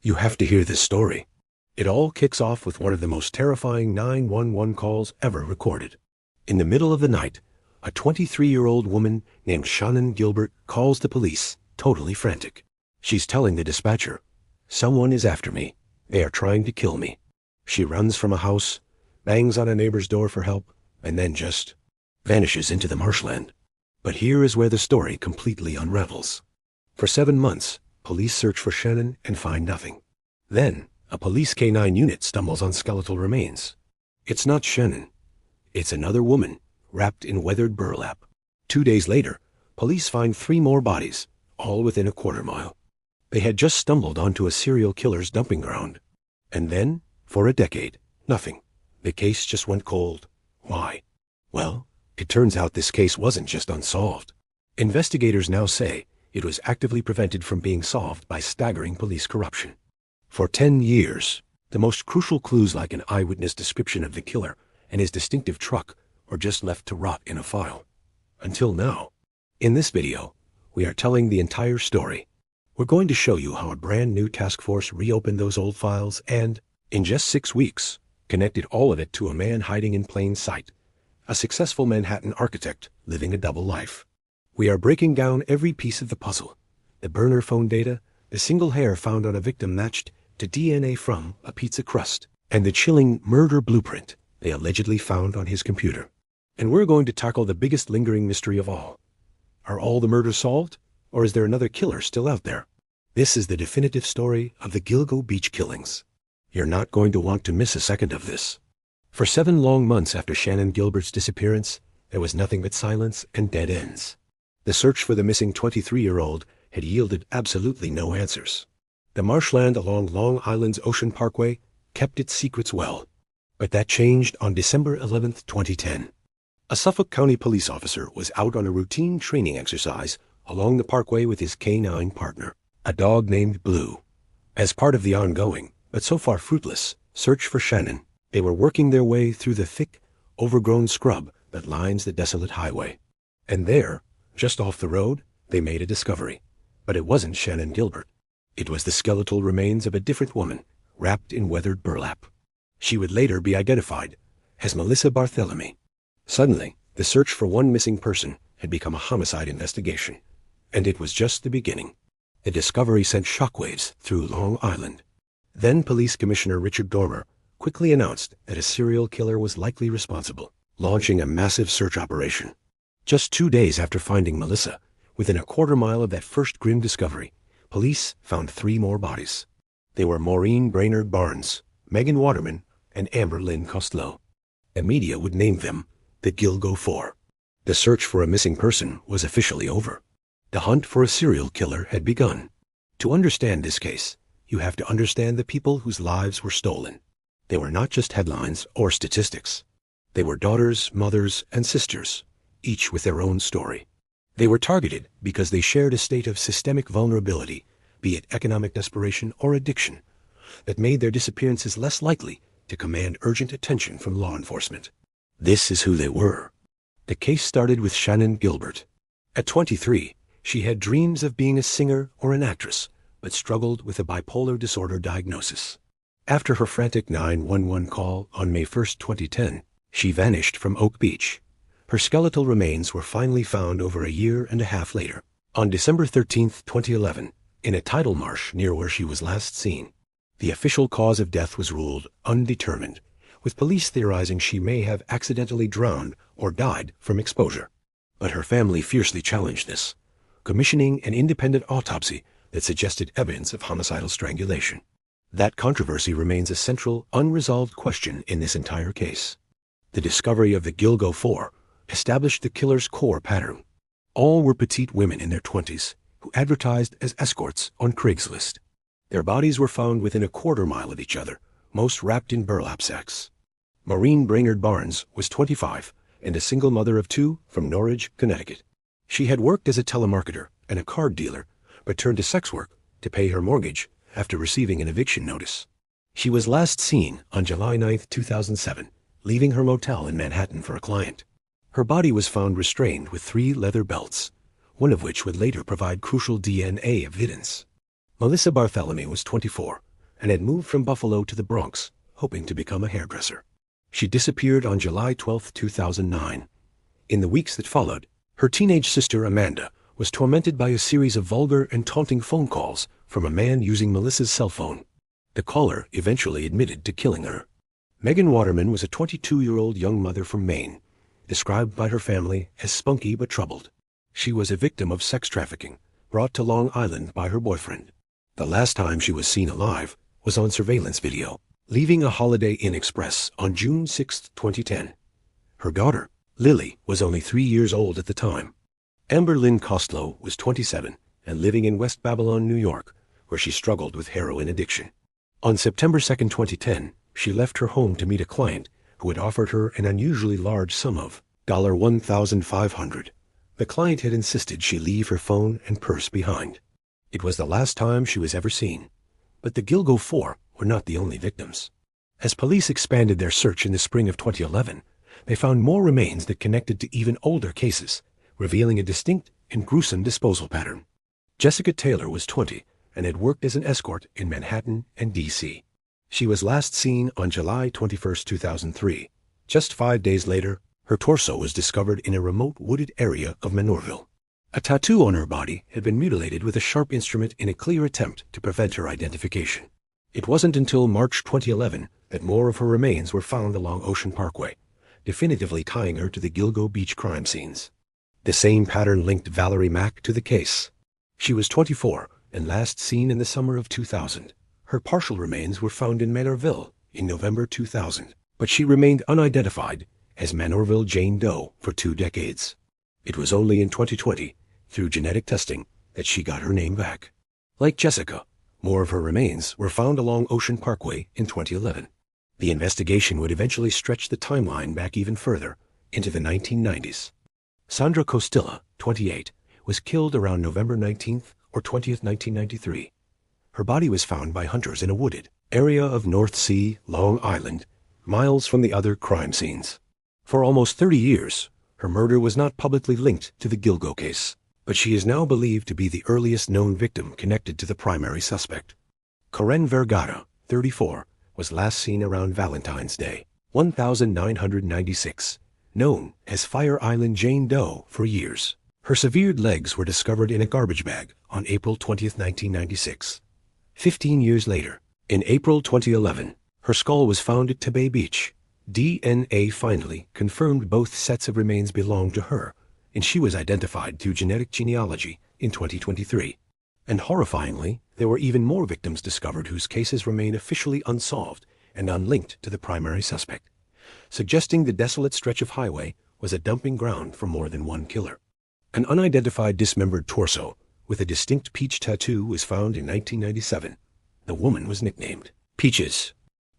You have to hear this story. It all kicks off with one of the most terrifying 911 calls ever recorded. In the middle of the night, a 23-year-old woman named Shannan Gilbert calls the police, totally frantic. She's telling the dispatcher, "Someone is after me. They are trying to kill me." She runs from a house, bangs on a neighbor's door for help, and then just vanishes into the marshland. But here is where the story completely unravels. For 7 months, police search for Shannan and find nothing. Then, a police K-9 unit stumbles on skeletal remains. It's not Shannan. It's another woman, wrapped in weathered burlap. 2 days later, police find 3 more bodies, all within a quarter-mile. They had just stumbled onto a serial killer's dumping ground. And then, for a decade, nothing. The case just went cold. Why? Well, it turns out this case wasn't just unsolved. Investigators now say it was actively prevented from being solved by staggering police corruption. For 10 years, the most crucial clues like an eyewitness description of the killer and his distinctive truck were just left to rot in a file. Until now. In this video, we are telling the entire story. We're going to show you how a brand new task force reopened those old files and, in just 6 weeks, connected all of it to a man hiding in plain sight, a successful Manhattan architect living a double life. We are breaking down every piece of the puzzle. The burner phone data, the single hair found on a victim matched to DNA from a pizza crust, and the chilling murder blueprint they allegedly found on his computer. And we're going to tackle the biggest lingering mystery of all. Are all the murders solved, or is there another killer still out there? This is the definitive story of the Gilgo beach killings. You're not going to want to miss a second of this. For 7 long months after Shannan Gilbert's disappearance, there was nothing but silence and dead ends. The search for the missing 23-year-old had yielded absolutely no answers. The marshland along Long Island's Ocean Parkway kept its secrets well. But that changed on December 11, 2010. A Suffolk County police officer was out on a routine training exercise along the parkway with his K-9 partner, a dog named Blue. As part of the ongoing, but so far fruitless, search for Shannan, they were working their way through the thick, overgrown scrub that lines the desolate highway. And there, just off the road, they made a discovery. But it wasn't Shannan Gilbert. It was the skeletal remains of a different woman, wrapped in weathered burlap. She would later be identified as Melissa Barthelemy. Suddenly, the search for one missing person had become a homicide investigation. And it was just the beginning. The discovery sent shockwaves through Long Island. Then Police Commissioner Richard Dormer quickly announced that a serial killer was likely responsible, launching a massive search operation. Just 2 days after finding Melissa, within a quarter-mile of that first grim discovery, police found 3 more bodies. They were Maureen Brainerd Barnes, Megan Waterman, and Amber Lynn Costello. The media would name them the Gilgo 4. The search for a missing person was officially over. The hunt for a serial killer had begun. To understand this case, you have to understand the people whose lives were stolen. They were not just headlines or statistics. They were daughters, mothers, and sisters, each with their own story. They were targeted because they shared a state of systemic vulnerability, be it economic desperation or addiction, that made their disappearances less likely to command urgent attention from law enforcement. This is who they were. The case started with Shannan Gilbert. At 23, she had dreams of being a singer or an actress, but struggled with a bipolar disorder diagnosis. After her frantic 911 call on May 1, 2010, she vanished from Oak Beach. Her skeletal remains were finally found over a year and a half later, on December 13, 2011, in a tidal marsh near where she was last seen. The official cause of death was ruled undetermined, with police theorizing she may have accidentally drowned or died from exposure. But her family fiercely challenged this, commissioning an independent autopsy that suggested evidence of homicidal strangulation. That controversy remains a central, unresolved question in this entire case. The discovery of the Gilgo 4 established the killer's core pattern. All were petite women in their 20s who advertised as escorts on Craigslist. Their bodies were found within a quarter-mile of each other, most wrapped in burlap sacks. Maureen Brainerd Barnes was 25 and a single mother of 2 from Norridge, Connecticut. She had worked as a telemarketer and a card dealer, but turned to sex work to pay her mortgage after receiving an eviction notice. She was last seen on July 9, 2007, leaving her motel in Manhattan for a client. Her body was found restrained with 3 leather belts, one of which would later provide crucial DNA evidence. Melissa Barthelemy was 24 and had moved from Buffalo to the Bronx, hoping to become a hairdresser. She disappeared on July 12, 2009. In the weeks that followed, her teenage sister Amanda was tormented by a series of vulgar and taunting phone calls from a man using Melissa's cell phone. The caller eventually admitted to killing her. Megan Waterman was a 22-year-old young mother from Maine, described by her family as spunky but troubled. She was a victim of sex trafficking, brought to Long Island by her boyfriend. The last time she was seen alive was on surveillance video, leaving a Holiday Inn Express on June 6, 2010. Her daughter, Lily, was only 3 years old at the time. Amber Lynn Costello was 27 and living in West Babylon, New York, where she struggled with heroin addiction. On September 2, 2010, she left her home to meet a client who had offered her an unusually large sum of $1,500. The client had insisted she leave her phone and purse behind. It was the last time she was ever seen. But the Gilgo Four were not the only victims. As police expanded their search in the spring of 2011, they found more remains that connected to even older cases, revealing a distinct and gruesome disposal pattern. Jessica Taylor was 20 and had worked as an escort in Manhattan and D.C. She was last seen on July 21, 2003. Just 5 days later, her torso was discovered in a remote wooded area of Manorville. A tattoo on her body had been mutilated with a sharp instrument in a clear attempt to prevent her identification. It wasn't until March 2011 that more of her remains were found along Ocean Parkway, definitively tying her to the Gilgo Beach crime scenes. The same pattern linked Valerie Mack to the case. She was 24 and last seen in the summer of 2000. Her partial remains were found in Manorville in November 2000, but she remained unidentified as Manorville Jane Doe for 2 decades. It was only in 2020, through genetic testing, that she got her name back. Like Jessica, more of her remains were found along Ocean Parkway in 2011. The investigation would eventually stretch the timeline back even further, into the 1990s. Sandra Costilla, 28, was killed around November 19th or 20th, 1993. Her body was found by hunters in a wooded area of North Sea, Long Island, miles from the other crime scenes. For almost 30 years, her murder was not publicly linked to the Gilgo case, but she is now believed to be the earliest known victim connected to the primary suspect. Karen Vergara, 34, was last seen around Valentine's Day, 1996, known as Fire Island Jane Doe for years. Her severed legs were discovered in a garbage bag on April 20, 1996. 15 years later, in April 2011, her skull was found at Tebay Beach. DNA finally confirmed both sets of remains belonged to her, and she was identified through genetic genealogy in 2023. And horrifyingly, there were even more victims discovered whose cases remain officially unsolved and unlinked to the primary suspect, suggesting the desolate stretch of highway was a dumping ground for more than one killer. An unidentified dismembered torso with a distinct peach tattoo was found in 1997. The woman was nicknamed Peaches.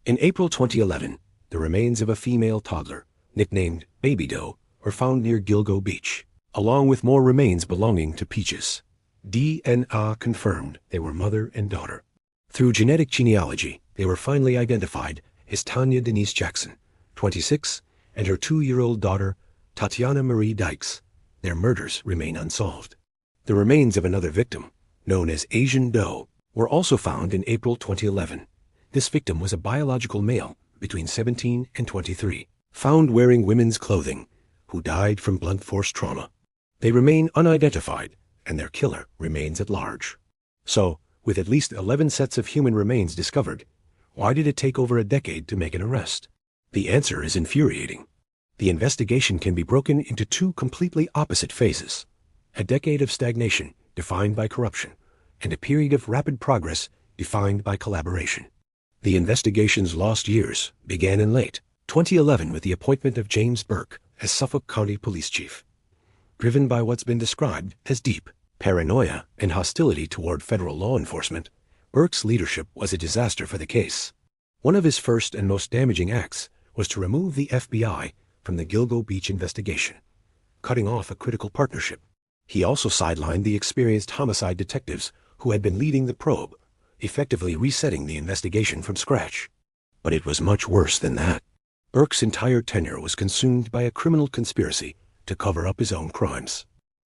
In April 2011, the remains of a female toddler, nicknamed Baby Doe, were found near Gilgo Beach, along with more remains belonging to Peaches. DNA confirmed they were mother and daughter. Through genetic genealogy, they were finally identified as Tanya Denise Jackson, 26, and her 2-year-old daughter, Tatiana Marie Dykes. Their murders remain unsolved. The remains of another victim, known as Asian Doe, were also found in April 2011. This victim was a biological male between 17 and 23, found wearing women's clothing, who died from blunt force trauma. They remain unidentified, and their killer remains at large. So, with at least 11 sets of human remains discovered, why did it take over a decade to make an arrest? The answer is infuriating. The investigation can be broken into 2 completely opposite phases: a decade of stagnation defined by corruption, and a period of rapid progress defined by collaboration. The investigation's lost years began in late 2011 with the appointment of James Burke as Suffolk County Police Chief. Driven by what's been described as deep paranoia and hostility toward federal law enforcement, Burke's leadership was a disaster for the case. One of his first and most damaging acts was to remove the FBI from the Gilgo Beach investigation, cutting off a critical partnership. He also sidelined the experienced homicide detectives who had been leading the probe, effectively resetting the investigation from scratch. But it was much worse than that. Burke's entire tenure was consumed by a criminal conspiracy to cover up his own crimes.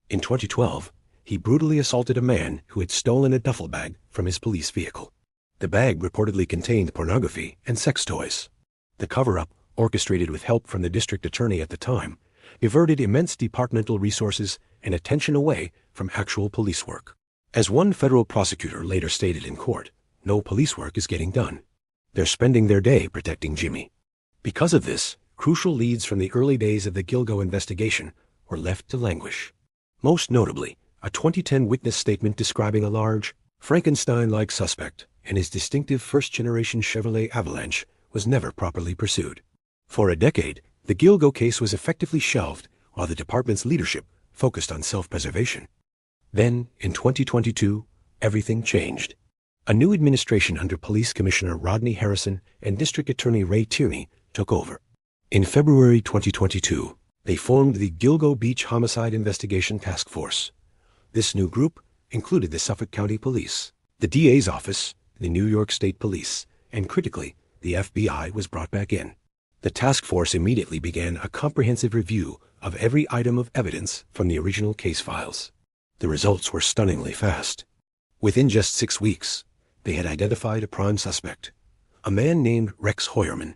In 2012, he brutally assaulted a man who had stolen a duffel bag from his police vehicle. The bag reportedly contained pornography and sex toys. The cover-up, orchestrated with help from the district attorney at the time, diverted immense departmental resources and attention away from actual police work. As one federal prosecutor later stated in court, no police work is getting done. They're spending their day protecting Jimmy. Because of this, crucial leads from the early days of the Gilgo investigation were left to languish. Most notably, a 2010 witness statement describing a large, Frankenstein-like suspect and his distinctive first-generation Chevrolet Avalanche was never properly pursued. For a decade, the Gilgo case was effectively shelved while the department's leadership focused on self-preservation. Then, in 2022, everything changed. A new administration under Police Commissioner Rodney Harrison and District Attorney Ray Tierney took over. In February 2022, they formed the Gilgo Beach Homicide Investigation Task Force. This new group included the Suffolk County Police, the DA's office, the New York State Police, and critically, the FBI was brought back in. The task force immediately began a comprehensive review of every item of evidence from the original case files. The results were stunningly fast. Within just 6 weeks, they had identified a prime suspect, a man named Rex Heuermann.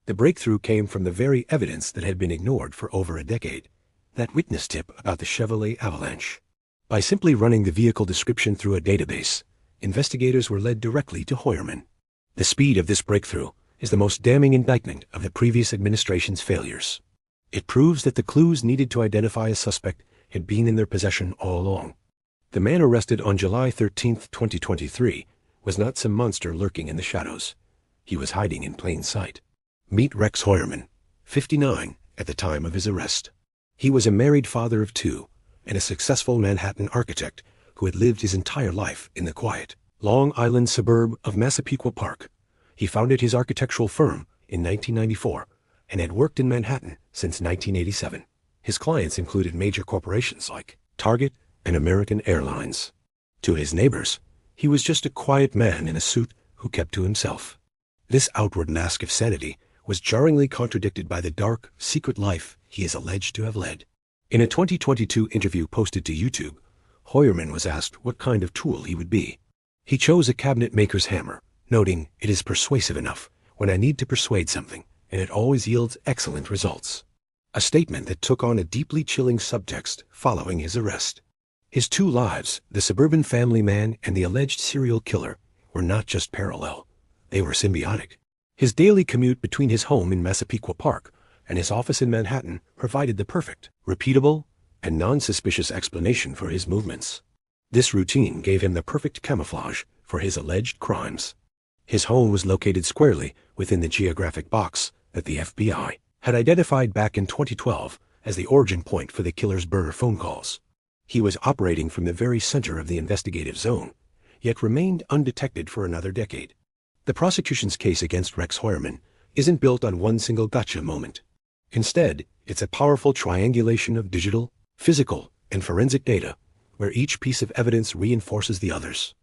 The breakthrough came from the very evidence that had been ignored for over a decade, that witness tip about the Chevrolet Avalanche. By simply running the vehicle description through a database, investigators were led directly to Heuermann. The speed of this breakthrough is the most damning indictment of the previous administration's failures. It proves that the clues needed to identify a suspect had been in their possession all along. The man arrested on July 13, 2023, was not some monster lurking in the shadows. He was hiding in plain sight. Meet Rex Heuermann, 59 at the time of his arrest. He was a married father of 2 and a successful Manhattan architect who had lived his entire life in the quiet, Long Island suburb of Massapequa Park. He founded his architectural firm in 1994 and had worked in Manhattan since 1987. His clients included major corporations like Target and American Airlines. To his neighbors, he was just a quiet man in a suit who kept to himself. This outward mask of sanity was jarringly contradicted by the dark, secret life he is alleged to have led. In a 2022 interview posted to YouTube, Heuermann was asked what kind of tool he would be. He chose a cabinet maker's hammer, noting, "It is persuasive enough when I need to persuade something, and it always yields excellent results." A statement that took on a deeply chilling subtext following his arrest. His 2 lives, the suburban family man and the alleged serial killer, were not just parallel. They were symbiotic. His daily commute between his home in Massapequa Park and his office in Manhattan provided the perfect, repeatable, and non-suspicious explanation for his movements. This routine gave him the perfect camouflage for his alleged crimes. His home was located squarely within the geographic box that the FBI had identified back in 2012 as the origin point for the killer's burner phone calls. He was operating from the very center of the investigative zone, yet remained undetected for another decade. The prosecution's case against Rex Heuermann isn't built on one single gotcha moment. Instead, it's a powerful triangulation of digital, physical, and forensic data, where each piece of evidence reinforces the others.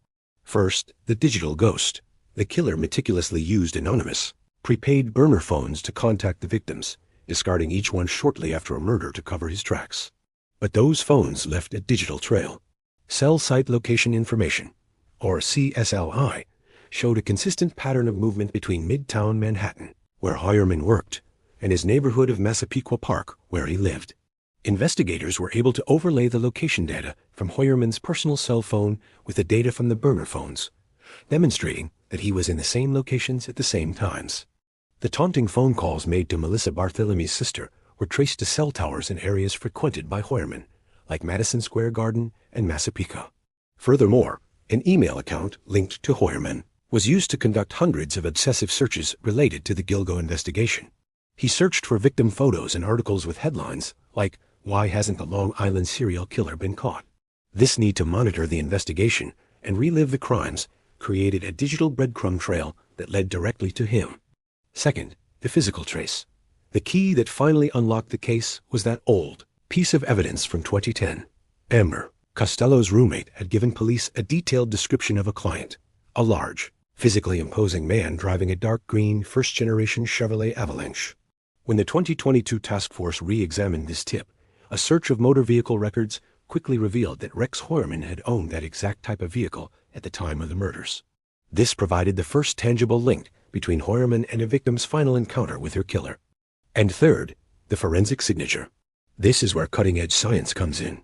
First, the digital ghost. The killer meticulously used anonymous, prepaid burner phones to contact the victims, discarding each one shortly after a murder to cover his tracks. But those phones left a digital trail. Cell site location information, or CSLI, showed a consistent pattern of movement between Midtown Manhattan, where Heuermann worked, and his neighborhood of Massapequa Park, where he lived. Investigators were able to overlay the location data from Heuermann's personal cell phone with the data from the burner phones, demonstrating that he was in the same locations at the same times. The taunting phone calls made to Melissa Barthelemy's sister were traced to cell towers in areas frequented by Heuermann, like Madison Square Garden and Massapequa. Furthermore, an email account linked to Heuermann was used to conduct hundreds of obsessive searches related to the Gilgo investigation. He searched for victim photos and articles with headlines like, "Why hasn't the Long Island serial killer been caught?" This need to monitor the investigation and relive the crimes created a digital breadcrumb trail that led directly to him. Second, the physical trace. The key that finally unlocked the case was that old piece of evidence from 2010. Amber, Costello's roommate, had given police a detailed description of a client, a large, physically imposing man driving a dark green first-generation Chevrolet Avalanche. When the 2022 task force re-examined this tip, a search of motor vehicle records quickly revealed that Rex Heuermann had owned that exact type of vehicle at the time of the murders. This provided the first tangible link between Heuermann and a victim's final encounter with her killer. And third, the forensic signature. This is where cutting-edge science comes in.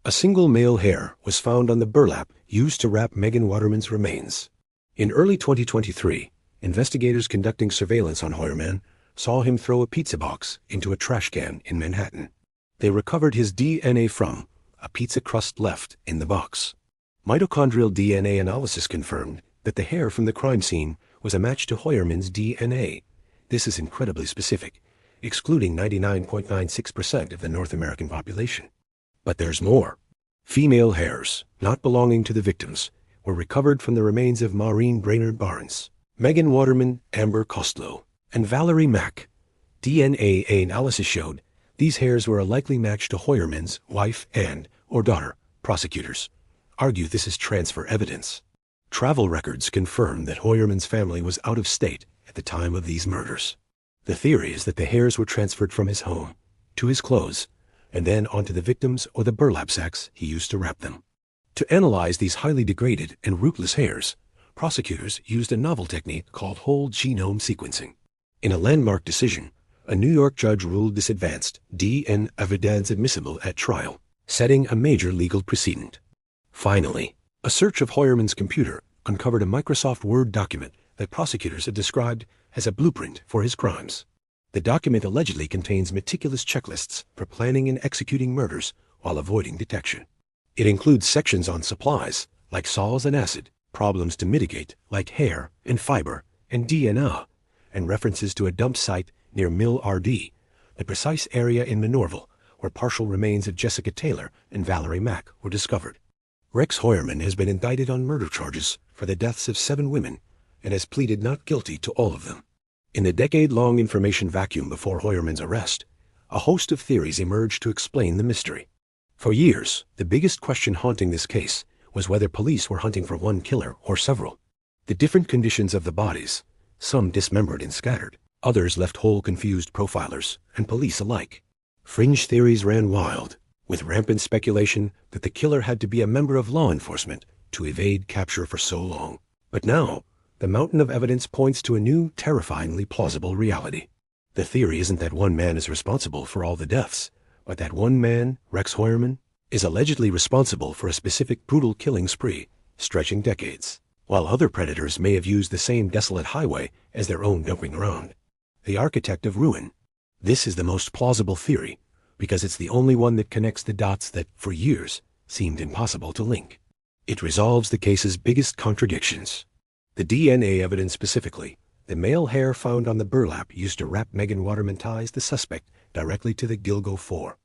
A single male hair was found on the burlap used to wrap Megan Waterman's remains. In early 2023, investigators conducting surveillance on Heuermann saw him throw a pizza box into a trash can in Manhattan. They recovered his DNA from a pizza crust left in the box. Mitochondrial DNA analysis confirmed that the hair from the crime scene was a match to Heuermann's DNA. This is incredibly specific, excluding 99.96% of the North American population. But there's more. Female hairs, not belonging to the victims, were recovered from the remains of Maureen Brainerd Barnes, Megan Waterman, Amber Costello, and Valerie Mack. DNA analysis showed these hairs were a likely match to Heuermann's wife and or daughter. Prosecutors argue this is transfer evidence. Travel records confirm that Heuermann's family was out of state at the time of these murders. The theory is that the hairs were transferred from his home to his clothes and then onto the victims or the burlap sacks he used to wrap them. To analyze these highly degraded and rootless hairs, prosecutors used a novel technique called whole genome sequencing. In a landmark decision, a New York judge ruled this advanced DNA evidence admissible at trial, setting a major legal precedent. Finally, a search of Heuermann's computer uncovered a Microsoft Word document that prosecutors had described as a blueprint for his crimes. The document allegedly contains meticulous checklists for planning and executing murders while avoiding detection. It includes sections on supplies, like saws and acid, problems to mitigate, like hair and fiber and DNA, and references to a dump site near Mill RD, the precise area in Minorville where partial remains of Jessica Taylor and Valerie Mack were discovered. Rex Heuermann has been indicted on murder charges for the deaths of 7 women and has pleaded not guilty to all of them. In the decade-long information vacuum before Heuermann's arrest, a host of theories emerged to explain the mystery. For years, the biggest question haunting this case was whether police were hunting for one killer or several. The different conditions of the bodies, some dismembered and scattered, others left whole, confused profilers and police alike. Fringe theories ran wild, with rampant speculation that the killer had to be a member of law enforcement to evade capture for so long. But now, the mountain of evidence points to a new, terrifyingly plausible reality. The theory isn't that one man is responsible for all the deaths, but that one man, Rex Heuermann, is allegedly responsible for a specific brutal killing spree, stretching decades, while other predators may have used the same desolate highway as their own dumping ground. The architect of ruin. This is the most plausible theory, because it's the only one that connects the dots that, for years, seemed impossible to link. It resolves the case's biggest contradictions. The DNA evidence specifically, the male hair found on the burlap used to wrap Megan Waterman ties the suspect directly to the Gilgo 4.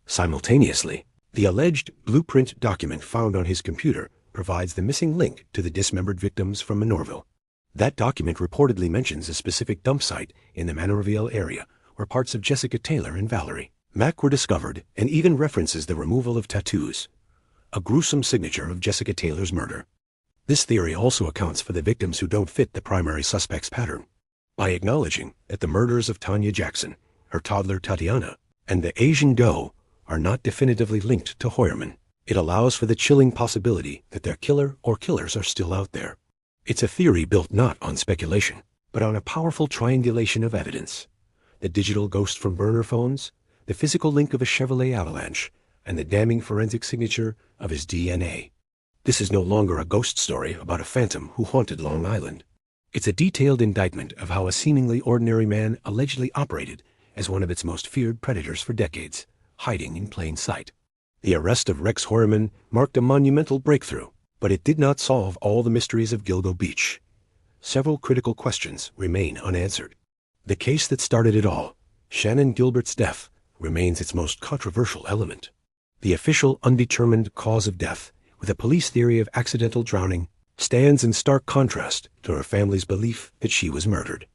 Simultaneously, the alleged blueprint document found on his computer provides the missing link to the dismembered victims from Minorville. That document reportedly mentions a specific dump site in the Manorville area where parts of Jessica Taylor and Valerie Mack were discovered, and even references the removal of tattoos, a gruesome signature of Jessica Taylor's murder. This theory also accounts for the victims who don't fit the primary suspect's pattern. By acknowledging that the murders of Tanya Jackson, her toddler Tatiana, and the Asian doe are not definitively linked to Heuermann, it allows for the chilling possibility that their killer or killers are still out there. It's a theory built not on speculation, but on a powerful triangulation of evidence. The digital ghost from burner phones, the physical link of a Chevrolet Avalanche, and the damning forensic signature of his DNA. This is no longer a ghost story about a phantom who haunted Long Island. It's a detailed indictment of how a seemingly ordinary man allegedly operated as one of its most feared predators for decades, hiding in plain sight. The arrest of Rex Heuermann marked a monumental breakthrough, but it did not solve all the mysteries of Gilgo Beach. Several critical questions remain unanswered. The case that started it all, Shannan Gilbert's death, remains its most controversial element. The official undetermined cause of death, with a police theory of accidental drowning, stands in stark contrast to her family's belief that she was murdered.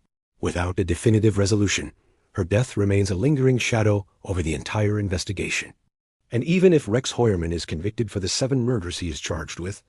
Without a definitive resolution, her death remains a lingering shadow over the entire investigation. And even if Rex Heuermann is convicted for the 7 murders he is charged with,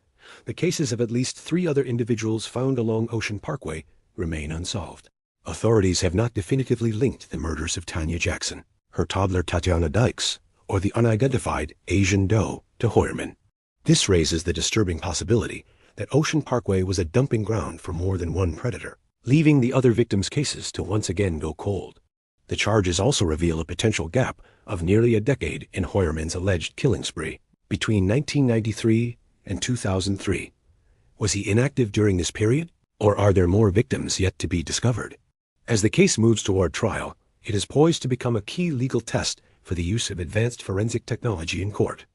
the cases of at least 3 other individuals found along Ocean Parkway remain unsolved. Authorities have not definitively linked the murders of Tanya Jackson, her toddler Tatiana Dykes, or the unidentified Asian doe to Heuermann. This raises the disturbing possibility that Ocean Parkway was a dumping ground for more than one predator, leaving the other victims' cases to once again go cold. The charges also reveal a potential gap of nearly a decade in Heuermann's alleged killing spree. Between 1993 and 2003. Was he inactive during this period, or are there more victims yet to be discovered? As the case moves toward trial, it is poised to become a key legal test for the use of advanced forensic technology in court.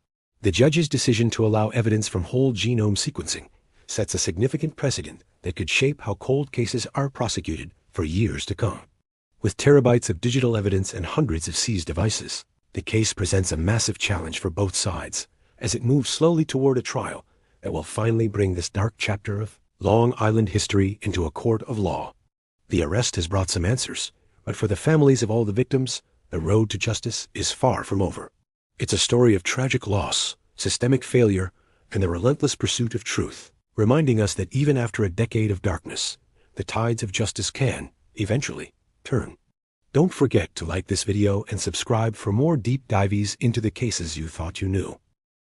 The judge's decision to allow evidence from whole genome sequencing sets a significant precedent that could shape how cold cases are prosecuted for years to come. With terabytes of digital evidence and hundreds of seized devices, the case presents a massive challenge for both sides as it moves slowly toward a trial that will finally bring this dark chapter of Long Island history into a court of law. The arrest has brought some answers, but for the families of all the victims, the road to justice is far from over. It's a story of tragic loss, systemic failure, and the relentless pursuit of truth, reminding us that even after a decade of darkness, the tides of justice can, eventually, turn. Don't forget to like this video and subscribe for more deep dives into the cases you thought you knew.